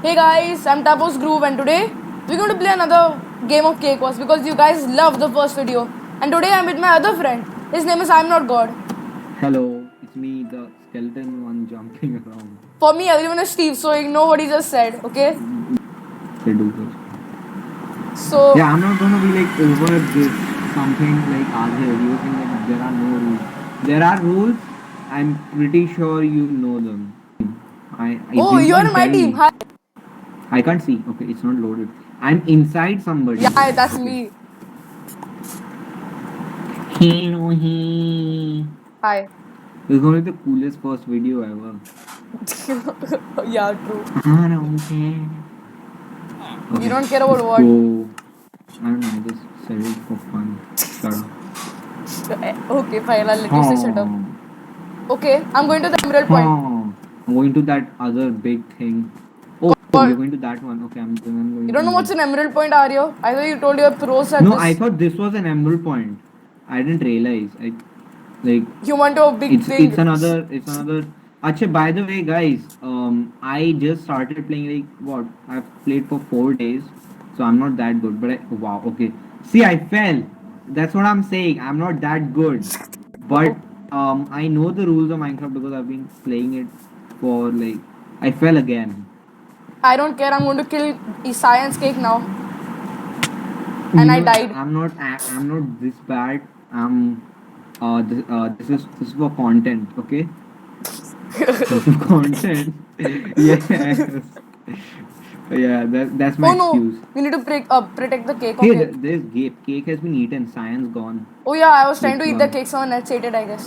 Hey guys, I'm Tapos Groove and today we're going to play another game of Cake Wars because you guys loved the first video. And today I'm with my other friend. His name is I'm Not God. Hello, it's me, the skeleton one jumping around. For me, everyone is Steve, so ignore what he just said, okay? They do this. So, Yeah, I'm not gonna be like over this something like Ajay. You think that there are no rules. There are rules. I'm pretty sure you know them. If oh, you you're can in my tell team. me, Hi. I can't see. Okay, it's not loaded. I'm inside somebody. Yeah, that's Okay. me. Hello, he. Hi. This is gonna be the coolest first video ever. Yeah, true. I don't care. Okay, You don't care about let's what? go. I don't know, I just said it for fun. Shut up. Okay, fine, I'll let you say shut up. Okay, I'm going to the Emerald Point. I'm going to that other big thing. Oh, you're going to that one. Okay, I'm going. You don't know what's an Emerald Point, Aryo? I thought you told your pros at No, this. I thought this was an emerald point. I didn't realize. You want to a big thing. It's another. Acha, by the way, guys, I just started playing like what? I've played for 4 days, so I'm not that good. But wow, okay. See, I fell. That's what I'm saying. I'm not that good, but I know the rules of Minecraft because I've been playing it for like. I fell again. I don't care. I'm going to kill Science Cake now. You And I know, died. I'm not this bad. This is for content, okay? This is content. Yes. Yeah, that's my Oh no, excuse. we need to protect the cake. Hey, Okay. there's cake has been eaten. Science gone. Oh yeah, I was trying to Like, eat the cake. Someone else ate it, I guess.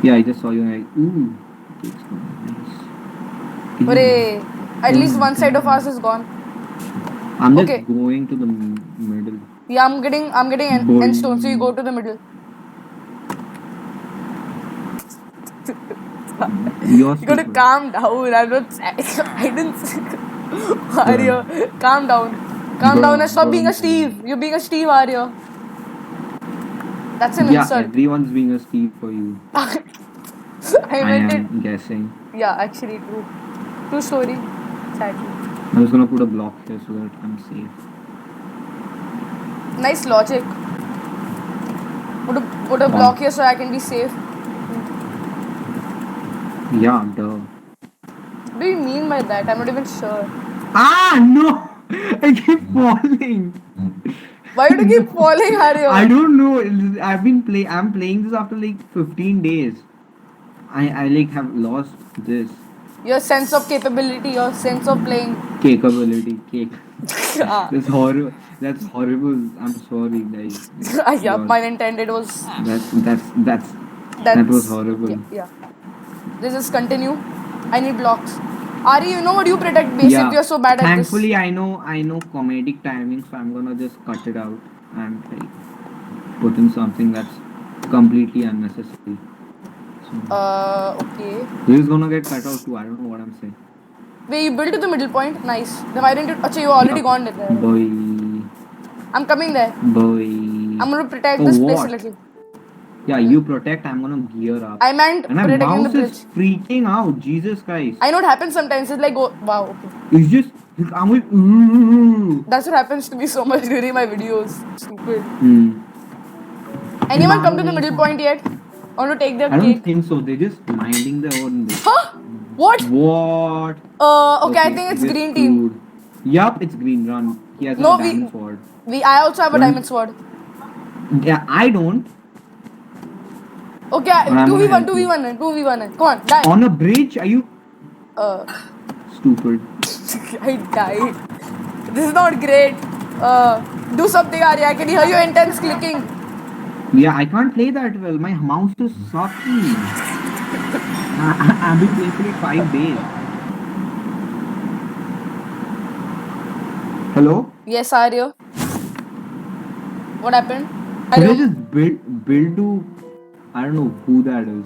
yeah, I just saw you like, ooh, cake's gone. Nice. Hooray! At Oh least my one side of God. ours is gone. I'm just Okay. going to the middle. Yeah, I'm getting end stone. So you go to the middle. You're You gotta stupid. calm down. I'm not. I didn't. Arya, calm down. Calm down and stop being a Steve. You're being a Steve, Arya. That's an Yeah, insult. everyone's being a Steve for you. I I meant it. am guessing. Yeah, actually, true. True story. Sadly. I'm just gonna put a block here so that I'm safe. Nice logic. Put a block here so I can be safe. Yeah, duh. What do you mean by that? I'm not even sure. Ah, no! I keep falling. Why do you keep falling, Harry? I don't know. I'm playing this after like 15 days. I like have lost this Your sense of capability, your sense of playing. capability. Cake. Ah. That's horrible. That's horrible. I'm sorry, guys. Yeah, God. pun intended was. That was horrible. Yeah. Let's just continue. I need blocks. Ari, you know what you protect base if you're so bad at this. Thankfully, I know comedic timing, so I'm gonna just cut it out and like put in something that's completely unnecessary. So, Okay. this is gonna get cut out too. I don't know what I'm saying. Wait, you built to the middle point? Nice. Then why didn't you? Achha, you already gone there. Boy. I'm coming there. Boy. I'm gonna protect this place a little. Yeah, you protect. I'm gonna gear up. I meant and my protecting the mouse bridge. is freaking out. Jesus Christ. I know it happens sometimes. It's like, oh, wow, okay. It's just I'm like, ooh. That's what happens to me so much during my videos. Stupid. Hmm. Anyone come to the middle point yet? I want to take their I cake. don't think so. They're just minding their own business. Huh? What? What? Okay, I think it's this green team. dude. Yup, it's green. Run. He has No, a diamond sword. I also have a Run. diamond sword. Yeah, I don't. Okay, 2v1. Come on, die. On a bridge? Are you stupid? I died. This is not great. Do something, Arya. I can hear your intense clicking. Yeah, I can't play that well. My mouse is sucky. I've been playing for like 5 days. Hello? Yes, Arya. What happened? Should I just build to... I don't know who that is.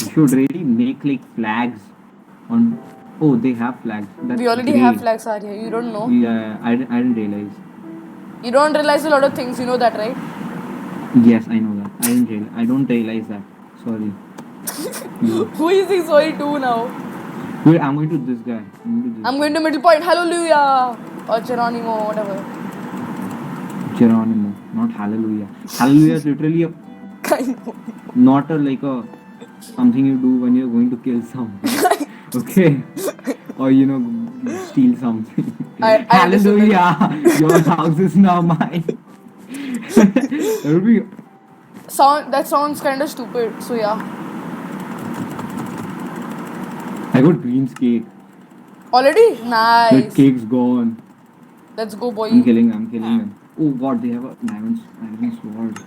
You should really make like flags on... Oh, they have flags. We already have flags, Arya. You don't know? Yeah, I didn't realize. You don't realize a lot of things. You know that, right? Yes, I know that. I don't realize that. Sorry. Who is saying sorry to now? Wait, I'm going to this guy. I'm going to middle point. Hallelujah. Or Geronimo, whatever. Geronimo, not Hallelujah. Hallelujah is literally a, Kind of. not a like a something you do when you're going to kill someone. Okay, or you know, steal something. I Hallelujah, your house is now mine. That would be. That sounds kind of stupid. So yeah. I got Green's cake. Already? The Nice. cake's gone. Let's go, boy. I'm killing them. Oh god, they have a diamond sword.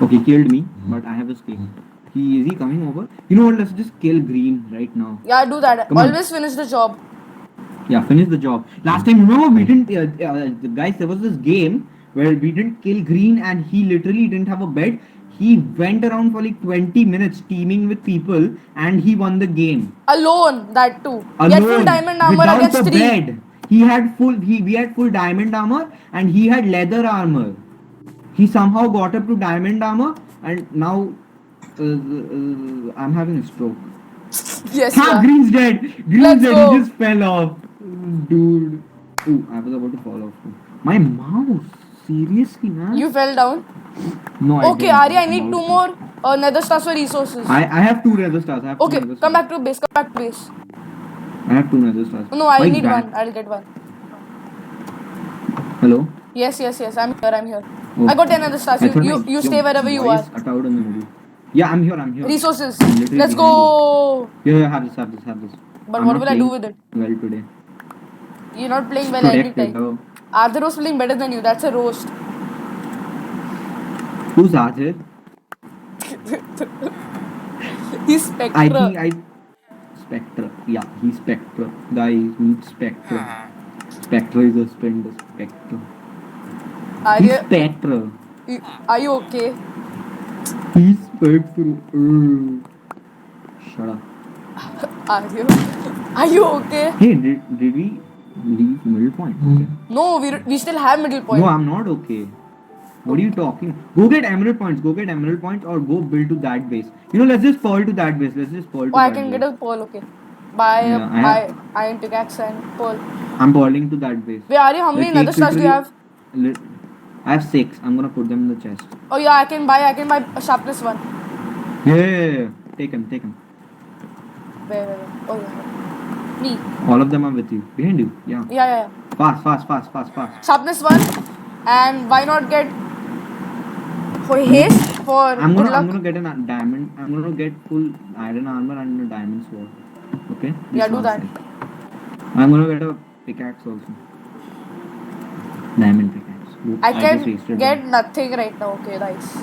Okay, killed me, but I have his cake. Is he coming over? You know what? Let's just kill Green right now. Yeah, do that. Come on. Always finish the job. Yeah, finish the job. Last time, remember, we didn't. Guys, there was this game where we didn't kill Green, and he literally didn't have a bed. He went around for like 20 minutes teaming with people, and he won the game. Alone, that too. Alone, He had full diamond armor without against a 3. bed. We had full diamond armor, and he had leather armor. He somehow got up to diamond armor, and now I'm having a stroke. Yes, Ha! yeah. Green's dead. Let's Dead. go. He just fell off. Dude. Ooh, I was about to fall off too. My mouse. Seriously, man. You fell down. No, I Okay, didn't. Arya, I need Mouse 2 more nether stars for resources. I have 2 nether stars. Okay, come back to base. Come back to base. I have 2 nether stars. No, I My need grand- one. I'll get one. Hello? Yes. I'm here. Oh. I got 10 nether stars. I thought You your stay wherever you voice are. cut out in the middle. Yeah, I'm here. Resources. I'm literally Let's behind go. Yeah, have this. But I'm what not will I do playing with it? Well today. You're not playing well Protected, anytime. hello. Arthur was playing better than you. That's a roast. Who's Arthur? He's Spectre. I think I Spectre. Yeah, he's Spectre. Guys, meet Spectre. Spectre is a spender. Spectre. Are He's you, Spectre. are you okay? He's Spectre. Shut up. Are you okay? Hey, did we leave middle point? Okay. No, we still have middle point. No, I'm not okay. What are you talking? Go get emerald points. Or go build to that base. You know, let's just pearl to that base. Oh, I can get a pearl, okay. Buy Yeah, iron pickaxe and pearl. I'm pearling to that base. Wait, Arya, how many The nether cake stars do you have? I have 6. I'm gonna put them in the chest. Oh yeah, I can buy a sharpness one. Yeah. Take him. Where? Oh yeah. Me. All of them are with you. Behind you. Yeah. Yeah. Fast. Sharpness one. And why not get haste for I'm good luck? gonna get a diamond. I'm gonna get full iron armor and a diamond sword. Okay? Yeah, This do one that. set. I'm gonna get a pickaxe also. Diamond pickaxe. Look, I just can wasted get one. nothing right now. Okay, nice.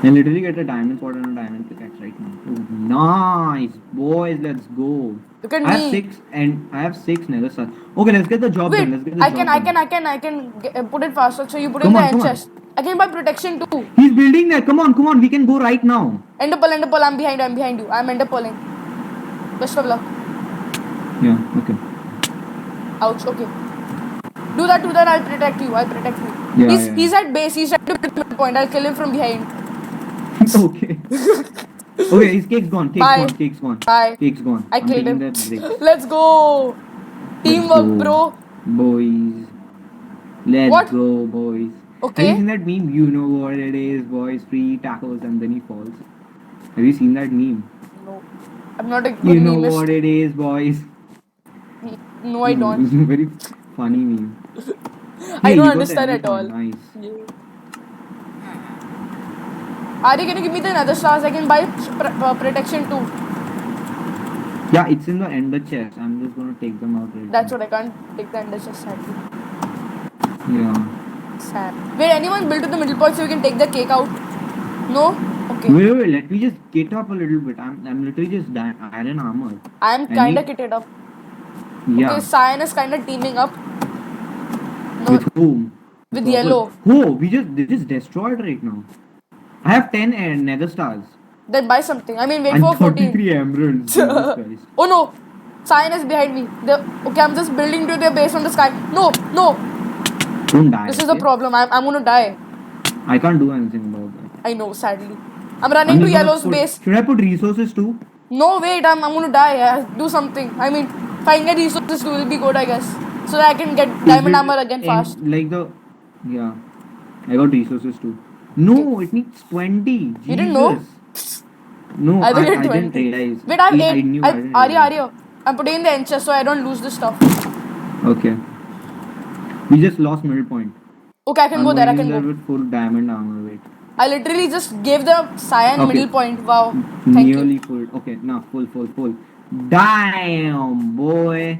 I literally get a diamond sword and a diamond pickaxe right now. Oh, nice, boys. Let's go. Look at I have me. 6 nether stars. Okay, let's get the job Wait, done. Let's get the I job can done. put it faster. So you put Come in on, the come end on. chest. I can buy protection too. He's building there. Come on. We can go right now. Ender pearl. I'm behind you. I'm ender pearling. Best of luck. Yeah. Okay. Ouch. Okay. Do that. I'll protect you. Yeah. He's at base. He's at the middle point. I'll kill him from behind. Okay. Okay, his cake's gone. Bye. Cake's gone. Bye. Cake's gone. I I'm killed taking him. that break. Let's go. Teamwork, Let's go. bro. Boys. Let's What? go, boys. Okay. Have you seen that meme? You know what it is, boys. Free tacos, and then he falls. Have you seen that meme? No, I'm not a good You know memist. what it is, boys. No, I don't. It's a very funny meme. I Hey, don't you got the understand at all. emerald point. Nice. Arya, can you give me the nether stars? I can buy protection too. Yeah, it's in the ender chest. I'm just gonna take them out right That's now. what I can't take the ender chest sadly. Yeah. Sad. Wait, anyone build to the middle point so you can take the cake out? No? Okay. Wait, let me just get up a little bit. I'm literally just iron armor. I'm I kinda need- kitted up. Yeah. Okay, Cyan is kinda teaming up. No, With whom? with Purple. yellow. Oh, they just destroyed right now. I have 10 nether stars. Then buy something. I mean, wait And for 14. 33 emeralds. Jesus Christ. Oh no! Cyan is behind me. Okay, I'm just building to their base on the sky. No! Don't die. This is the okay? problem. I'm gonna die. I can't do anything about that. I know, sadly. I'm running to just gonna Yellow's put- base. Should I put resources too? No, wait, I'm gonna die. Do something. I mean, if I can get resources too, will be good, I guess. So that I can get Is diamond it armor again fast. in like the yeah? I got resources too. Okay. No, it needs 20. You didn't know? Jesus. No, I think I you're didn't 20. realize. Wait, I have I 8. knew, I didn't realize. Arya. I'm putting in the end chest so I don't lose the stuff. Okay. We just lost middle point. Okay, I can I'm go there. going I in can there go. with full diamond armor. Wait. I literally just gave the cyan Okay. middle point. Wow. Thank you. Nearly full. Okay, now full. Damn, boy.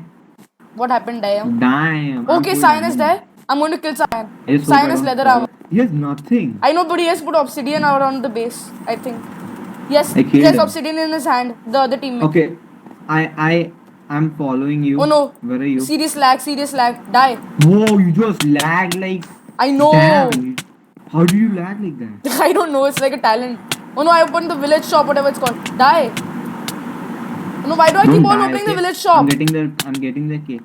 What happened, Diam? Damn. I'm Okay, full cyan is diamond. there. I'm going to kill cyan. I just hope Cyan I is don't leather fall armor. off. He has nothing. I know, but he has put obsidian around the base, I think. Yes, I he killed has him. obsidian in his hand. The other teammate. Okay. I'm following you. Oh no. Where are you? Serious lag, serious lag. Die. Whoa, you just lag like I know. damn. How do you lag like that? I don't know, it's like a talent. Oh no, I opened the village shop, whatever it's called. Die. Oh no, why do I Don't keep on die, opening okay? the village shop? I'm getting the cake.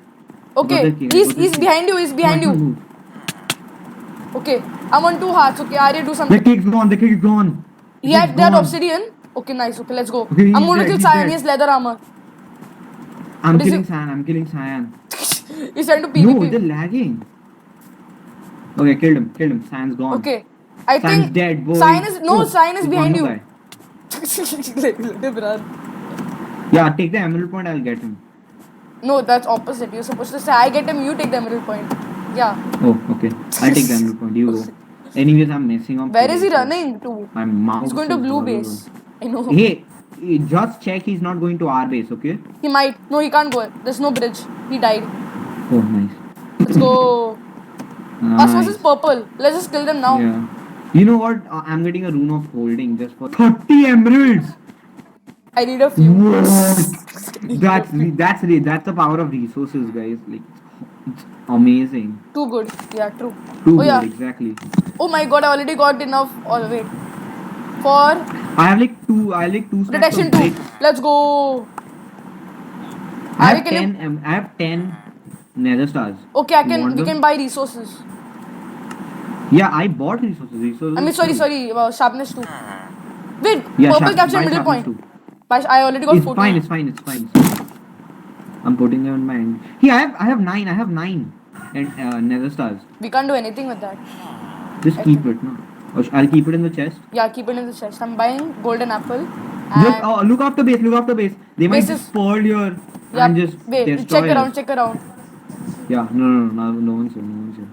Okay, Got the cake, I got the he's cake. behind you, he's No, I behind can't you. move. Okay, I'm on 2 hearts. Okay, Arya, do The something. cake's gone, the cake's gone. The He cake's had that gone. obsidian. Okay, nice. Okay, let's go. Okay, I'm he's going to dead, kill he's Cyan. He dead. has leather armor. I'm What is killing it? Cyan, I'm killing Cyan. He's trying to No, PvP. they're lagging. Okay, killed him. Cyan's gone. Okay, I Cyan's think dead, boy. Cyan is no, Oh, Cyan is there's behind one you. more guy. Let him run. Yeah, take the emerald point, I'll get him. No, that's opposite. You're supposed to say I get him, you take the emerald point. Yeah. Oh, okay. I'll take the emerald point, you go. Anyways, I'm messing up. Where is he today, so running to? My mouse He's going to is blue all base. I know. over. Hey, just check he's not going to our base, okay? He might. No, he can't go. There's no bridge. He died. Oh, nice. Let's go. Us versus Nice. purple. Let's just kill them now. Yeah. You know what? I'm getting a rune of holding just for 30 emeralds. I need a few. What? That's the power of resources, guys. Like it's amazing. Too good. Yeah, true. Too Oh good, yeah. exactly. Oh my god, I already got enough. Oh wait. For I have like two stacks protection of 2. brick. Let's go. I Are you have killing? 10. I have 10 nether stars. Okay, I You can. want We them? can buy resources. Yeah, I bought resources. I mean, sorry. Sharpness 2. Wait, Yeah, purple captured buy middle sharpness point. too. I already got It's 14. fine. It's fine. I'm putting them in my end. Yeah, I have 9. I have 9 and nether stars. We can't do anything with that. Just I keep think. it, no? Or I'll keep it in the chest. Yeah, keep it in the chest. I'm buying golden apple. Just And look after base. They might base just is. fall here Yeah, and just wait. destroy us. Check around. Yeah, no one's here.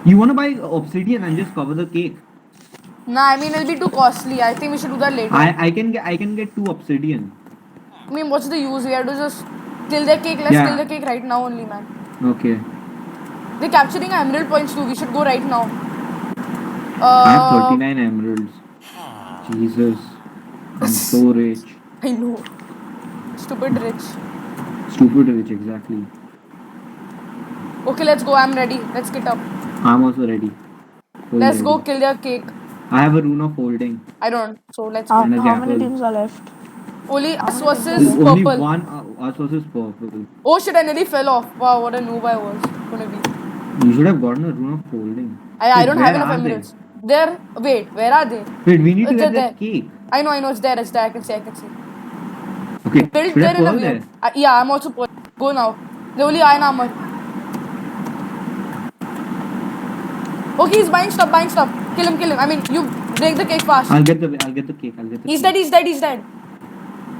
You wanna buy obsidian and just cover the cake? Nah, I mean it'll be too costly. I think we should do that later. I can get 2 obsidian. I mean, what's the use? We have to just kill the cake. Let's Yeah. kill the cake right now only, man. Okay. They're capturing emerald points too. We should go right now. I have 39 emeralds. Jesus. I'm so rich. I know. Stupid rich. Stupid rich, exactly. Okay, let's go. I'm ready. Let's get up. I'm also ready. Fully Let's go ready. kill their cake. I have a rune of holding. I don't. So let's How, go. And a how many apple. teams are left? Only us many versus teams There's only purple. one us versus purple. Oh shit! I nearly fell off. Wow, what a noob I was gonna be. You should have gotten a rune of holding. I Wait, don't where have enough are they? emeralds. There. Wait, where are they? Wait, we need to They're get that cake. I know. It's there. I can see. Okay, Built should I there in a pearl way. there? Yeah, I'm also pulling. Go now. The only iron armor. Okay, he's buying stuff. Kill him. I mean, you break the cake fast. I'll get the cake. He's dead.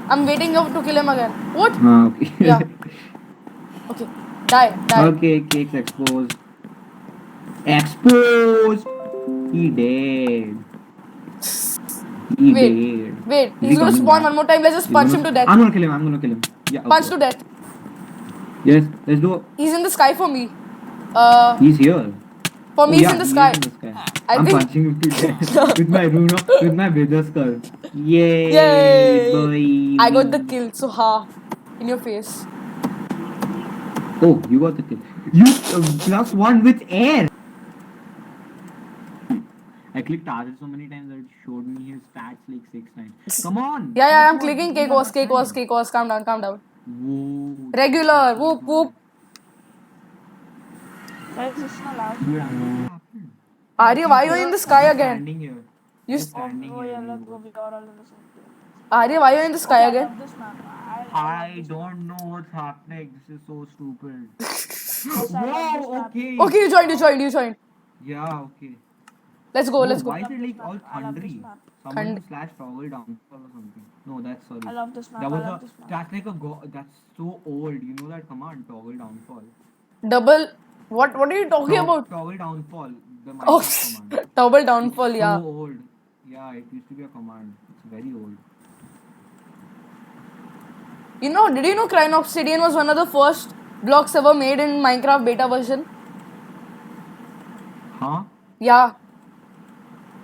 I'm waiting to kill him again. What? Okay. Yeah. Okay. Die. Okay, cake's exposed. Exposed! He dead. He dead. Wait. Is He's he gonna coming spawn back? one more time. Let's just He's punch gonna- him to death. I'm gonna kill him. Yeah. Punch okay. to death. Yes, let's do. He's in the sky for me. He's here. For me, Oh, he's yeah, in the he sky. is in the sky. I I'm think- punching him to death with my rune with my wither skull. Yay! Yay! Boy. I got the kill. So in your face. Oh, you got the kill. You +1 with air. I clicked target so many times that it showed me his stats like 6 times. Come on. Yeah. I'm clicking cake was. Calm down. Whoa. Regular. Whoop. Guys, it's not loud. Dude, I'm Arya, why are you in the sky again? standing here. You. Just standing Oh here. yeah, let's go. We are all in the same place. Arya, why are you in the sky I again? love this map. I don't know what's happening. This is so stupid. Yes, I love this Whoa, map. okay. Okay, you joined. Yeah, okay. Let's go, Whoa, let's go. why is Love it this like map. all I love this thundery? map. Someone Thund- slash toggle downfall or something. No, that's sorry. I love this map. That I was love a this map. that's like a that's so old. You know that command, toggle downfall. Double. What are you talking about? Toggle downfall, the Oh, Minecraft command. double It's downfall, so yeah. old. Yeah, it used to be a command. It's very old. You know, did you know Crime Obsidian was one of the first blocks ever made in Minecraft beta version? Huh? Yeah.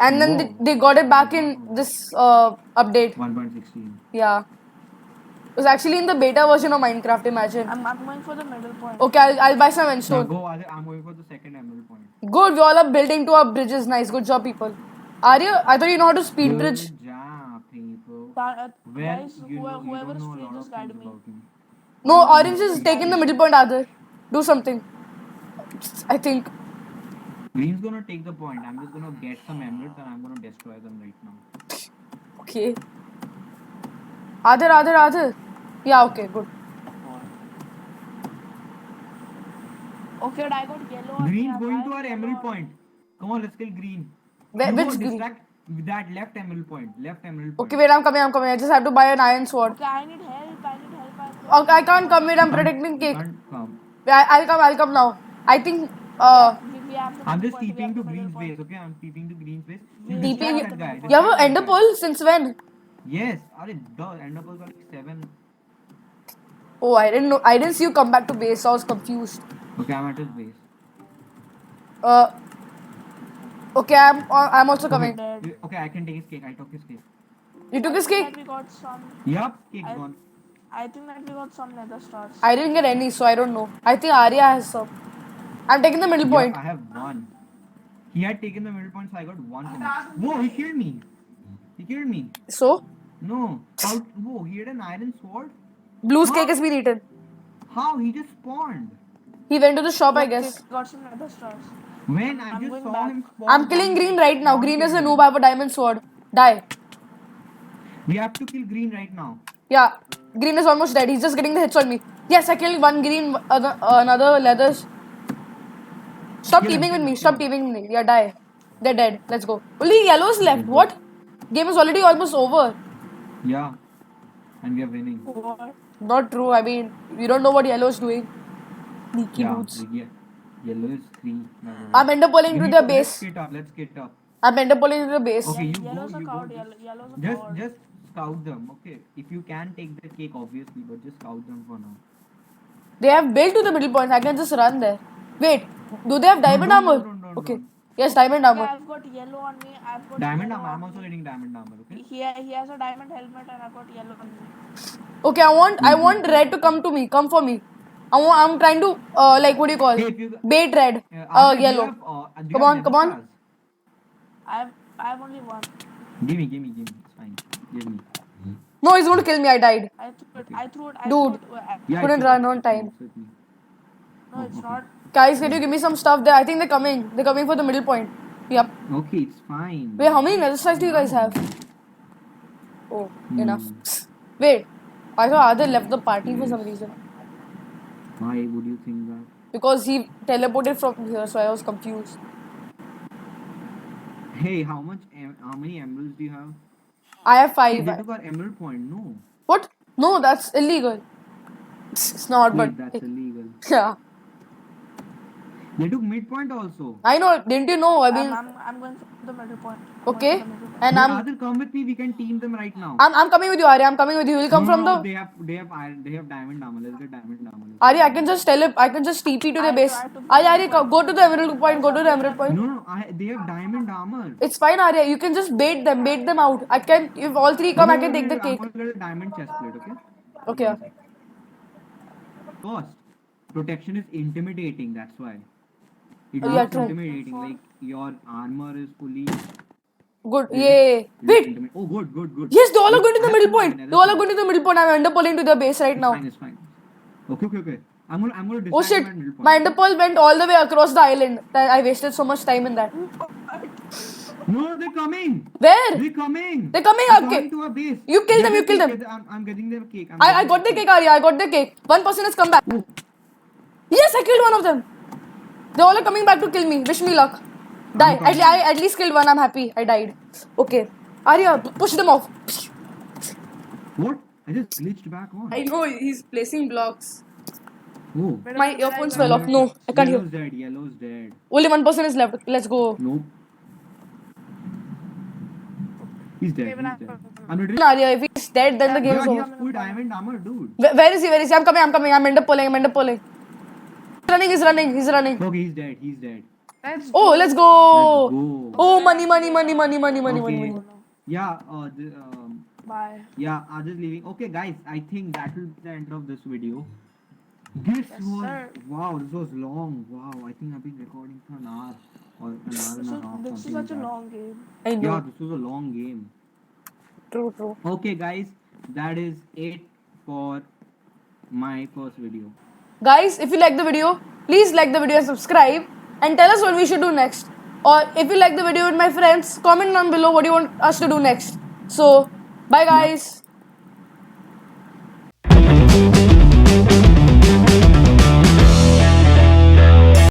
And then Whoa. they got it back I did in not know that. this update. 1.16. Yeah. It was actually in the beta version of Minecraft, imagine. I'm going for the middle point. Okay, I'll buy some Now endstone. go, I'm going for the second emerald point. Good, we all are building to our bridges. Nice, good job, people. Arya, I thought you know how to speed bridge. Good job, people. Guys, You whoever don't is know a free, lot just of guide things me. about me. No, orange is taking the middle point, Adar. Do something. I think. Green's gonna take the point. I'm just gonna get some emeralds and I'm gonna destroy them right now. Okay. Adar. Yeah, okay, good. Okay, I got yellow on me. Green's I going to have our yellow emerald on point. Come on, let's kill green. Where, You which go green? distract with that left emerald point. Left emerald point. Okay, wait, I'm coming. I just have to buy an iron sword. Okay, I need help. Okay, I can't come. Wait, I'm You can't- protecting you cake. can't come. Wait, I'll come now. I think. We have the I'm middle just point, we TPing have to the middle Green's point. base, okay? I'm TPing to Green's base. You We- distract TP. that guy. You have an distract ender that guy. pearl since when? Yes. Are the ender pearls are like 7. Oh, I didn't know. I didn't see you come back to base. So I was confused. Okay, I'm at his base. Uh. Okay, I'm also coming. Okay, I can take his cake. I took his cake. You took his I think cake? that we got some. Yup, cake's I- gone. I think that we got some nether stars. I didn't get any, so I don't know. I think Arya has some. I'm taking the middle Yup, point. I have one. He had taken the middle point, so I got one from him. Whoa, he killed me. He killed me. So, No. How? Whoa, he had an iron sword? Blue's Huh? cake has been eaten. How? He just spawned. He went to the shop, I Okay, guess. got some nether stars. When I I'm just going saw back. him spawn. I'm killing green right now. Green is a noob. I have a diamond sword. Die. We have to kill green right now. Yeah, green is almost dead. He's just getting the hits on me. Yes, I killed one green, another leathers. Stop Kill him, teaming with kill me. him, Stop kill him. teaming with me. Yeah, die. They're dead. Let's go. Only yellows left. What? Game is already almost over. Yeah. And we are winning. What? Not true. I mean, you don't know what yellow's doing. Sneaky Yeah. boots. Yeah. Yellow is 3. I'm ender pulling to their Let's base. get up. Let's get up. I'm ender pulling to the base. Okay, you Yellow's go. a You coward. go. Yellow's a coward. Just scout them. Okay. If you can take the cake, obviously, but just scout them for now. They have built to the middle point. I can just run there. Wait, do they have diamond don't, armor? don't, don't, Okay. don't. Yes, diamond Okay, armor. I've got yellow on me. I've got Diamond yellow armor. I'm on also me. getting diamond armor. Okay. He has a diamond helmet and I've got yellow on me. Okay, I want red to come to me. Come for me. I'm trying to like what do you call? Hey, if you Bait red. Arthur, do you Yellow. have, do you Come have on, come on. nether stars? I have only one. Give me. It's fine. Give me. No, he's going to kill me. I died. I threw it. Dude. Yeah, Couldn't it's run with on me, time. it's with me. No, it's not. Guys, can you give me some stuff there? I think they're coming. They're coming for the middle point. Yep. Okay, it's fine. Wait, how many nether stars do you guys have? Oh, enough. Wait, I thought Adil left the party for some reason. Why would you think that? Because he teleported from here, so I was confused. Hey, how many emeralds do you have? I have Hey, 5. they took our emerald point. No. What? No, that's illegal. It's not, Wait, but that's illegal. yeah. They took midpoint also. I know. Didn't you know? I mean, I'm going for the middle point. okay. And Wait, I'm Adil, come with me. We can team them right now. I'm coming with you, Arya. I'm coming with you. You'll come No, from no, the They have diamond armor. Let's get diamond armor. Arya. I can just TP to the base. Arya, go to the emerald point. Go to the emerald point. No, they have diamond armor. It's fine, Arya. You can just bait them out. I can. If all three come, I can take the I'm cake. gonna get a diamond chest plate, okay? Okay. Yeah. First, protection is intimidating. That's why. It Oh, yeah, looks true. intimidating. Like your armor is fully. Good. Yay. Wait. Oh, good. Yes, they all are going to the I middle have point. nether They all are stars. going to the middle point. I'm ender pulling to the base right now. It's fine. Okay. I'm gonna Oh decide shit. my middle point. My ender pearl went all the way across the island. I wasted so much time in that. No, they're coming. Where? They're coming. They're coming, They're okay. coming to our base. You kill Get them, the you kill cake, them. get the- I'm getting their cake. I got the cake, Arya. I got the cake. One person has come back. Yes, I killed one of them. They all are coming back to kill me. Wish me luck. Die. coming. I at least killed one. I'm happy. I died. Okay. Arya, push them off. What? I just glitched back on. I know he's placing blocks. Oh. My earphones fell off. No, I can't hear. Yellow's dead. Yellow's dead. Only one person is left. Let's go. Nope. He's dead. Okay, but He's dead. I'm literally. Arya, if he's dead, then the game Yeah, is he over. has full diamond armor, dude. Where is he? Where is he? I'm coming. I'm coming. I'm end up pulling. I'm end up pulling. He's running. He's running. He's running. Okay, he's dead. He's dead. Let's Oh, let's go. Let's go. Oh, money, money, money, money, money, money, Okay. money, money. Yeah. Bye. Yeah. I'm just leaving. Okay, guys. I think that will be the end of this video. This Yes, was sir. wow. This was long. Wow. I think I've been recording for an hour or an hour and a half. This is something such a like that. long game. I know. Yeah, this was a long game. True, true. Okay, guys. That is it for my first video. Guys, if you like the video, please like the video and subscribe. And tell us what we should do next. Or if you like the video with my friends, comment down below what you want us to do next. So, bye guys.